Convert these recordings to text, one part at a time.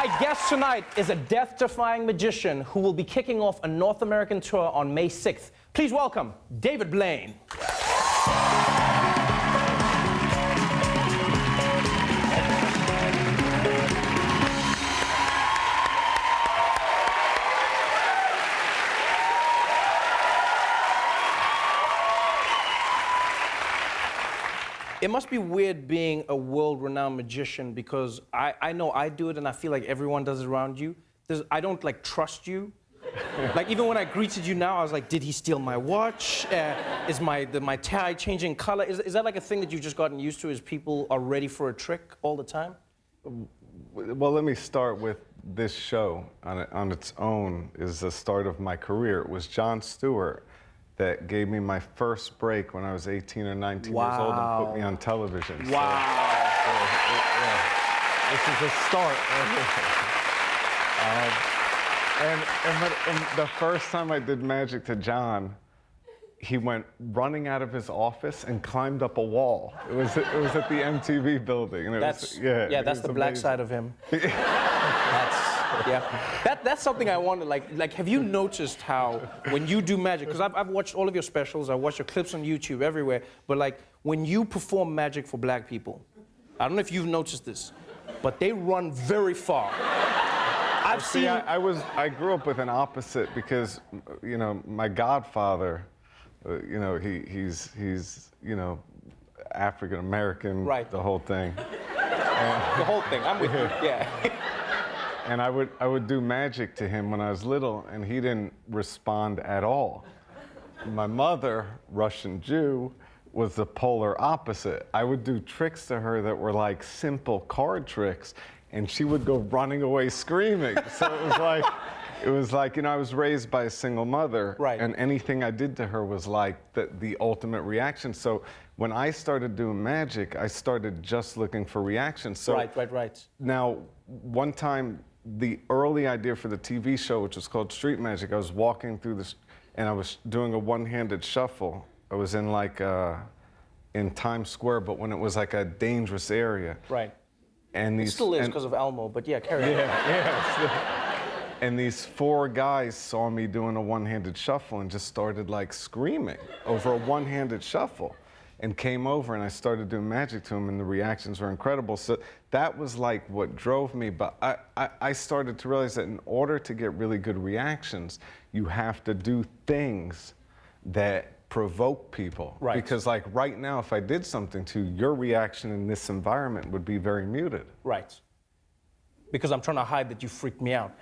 My guest tonight is a death-defying magician who will be kicking off a North American tour on May 6th. Please welcome David Blaine. It must be weird being a world-renowned magician because I know I do it and I feel like everyone does it around you. I don't like trust you. Like even when I greeted you now, I was like, did he steal my watch? Is my tie changing color? Is that like a thing that you've just gotten used to? Is people are ready for a trick all the time? Well, let me start with this show on its own is the start of my career. It was Jon Stewart that gave me my first break when I was 18 or 19 years old and put me on television. Wow. This is the start. And the first time I did magic to Jon, he went running out of his office and climbed up a wall. It was at the MTV building. And That's the black side of him. That's something I wonder. Like, have you noticed how when you do magic? Because I've watched all of your specials. I watched your clips on YouTube everywhere. But like when you perform magic for black people, I don't know if you've noticed this, but they run very far. I've seen. I grew up with an opposite because, you know, my godfather, you know, he's you know, African American. Right. The whole thing. The whole thing. I'm with you. Yeah. And I would do magic to him when I was little, and he didn't respond at all. My mother, Russian Jew, was the polar opposite. I would do tricks to her that were like simple card tricks, and she would go running away screaming. So it was like, you know, I was raised by a single mother, right. And anything I did to her was like the ultimate reaction. So when I started doing magic, I started just looking for reactions. So right. Now, one time, the early idea for the TV show, which was called Street Magic, I was walking through this, and I was doing a one-handed shuffle. I was in like in Times Square, but when it was like a dangerous area. Right. And it still is because of Elmo, but yeah, carry on. Yeah. And these four guys saw me doing a one-handed shuffle and just started like screaming over a one-handed shuffle. And came over and I started doing magic to him, and the reactions were incredible. So that was like what drove me. But I started to realize that in order to get really good reactions, you have to do things that provoke people. Right. Because like right now, if I did something to you, your reaction in this environment would be very muted. Right. Because I'm trying to hide that you freaked me out.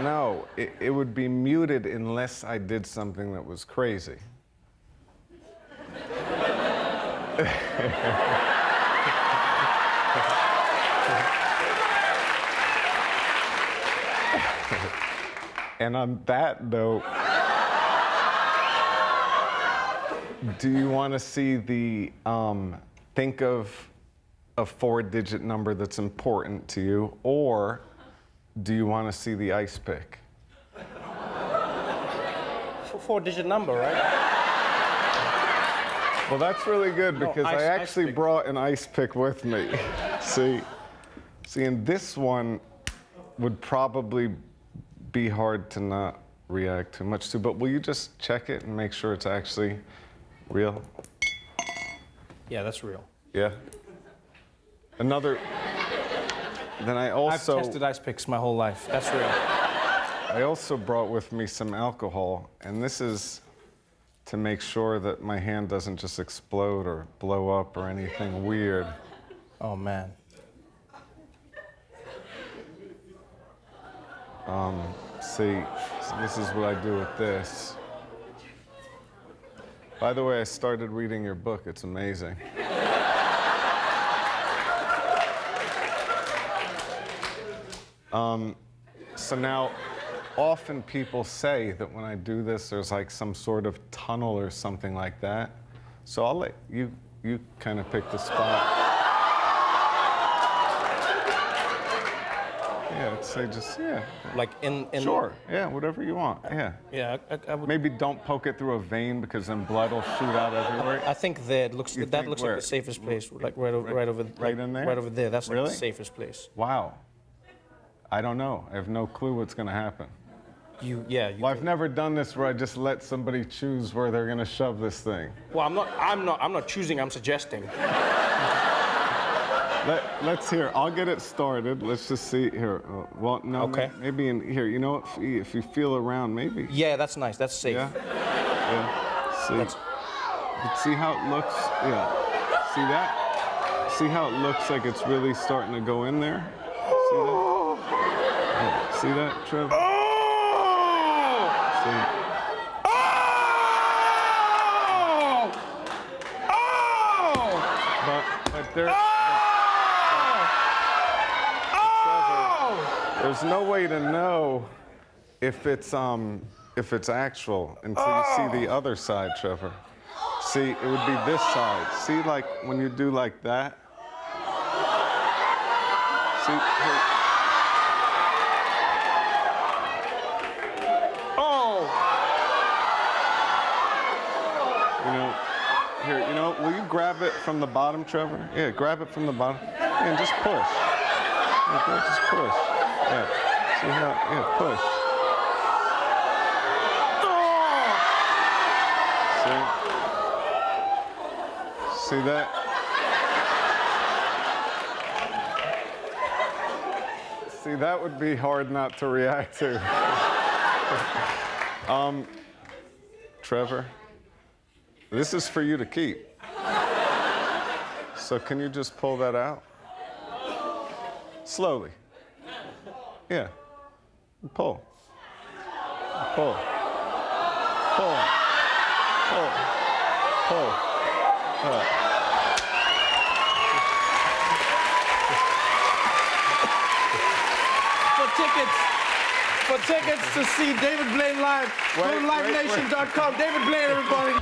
No, it would be muted unless I did something that was crazy. And on that note, do you want to see the, think of a four-digit number that's important to you, or do you want to see the ice pick? Four-digit number, right? Well, that's really good because I actually brought an ice pick with me. See, and this one would probably be hard to not react too much to, but will you just check it and make sure it's actually real? Yeah, that's real. Yeah. Another, then I also... I've tested ice picks my whole life. That's real. I also brought with me some alcohol, and this is to make sure that my hand doesn't just explode or blow up or anything weird. Oh, man. See, so this is what I do with this. By the way, I started reading your book. It's amazing. So now, often people say that when I do this, there's like some sort of tunnel or something like that. So I'll let you kind of pick the spot. Yeah, I'd say just, yeah. Like in Sure, yeah, whatever you want, yeah. Yeah, I would. Maybe don't poke it through a vein because then blood will shoot out everywhere. I think that looks You like think the where? safest place, like right over Right in there? Right over there. That's like Really? the safest place. Wow. I don't know. I have no clue what's gonna happen. You Well, I've never done this where I just let somebody choose where they're gonna shove this thing. Well, I'm not choosing, I'm suggesting. Let's hear. I'll get it started. Let's just see here. Well, no, Okay. maybe in here. You know what? If you feel around, maybe. Yeah, that's nice. That's safe. Yeah. See. But see how it looks? Yeah. See that? See how it looks like it's really starting to go in there? See that? Yeah. See that, Trevor? See? But there. There's no way to know if it's actual until you see the other side, Trevor. See, it would be this side. See, like when you do like that. See, here. You know, here. You know, will you grab it from the bottom, Trevor? Yeah, grab it from the bottom. Yeah, and just push. Okay, just push. Yeah. See how? Yeah, push. See that? See, that would be hard not to react to. Trevor, this is for you to keep. So can you just pull that out? Slowly. Yeah. Pull. Pull. Pull. Pull. Pull. For tickets to see David Blaine live, go to livenation.com. David Blaine, everybody.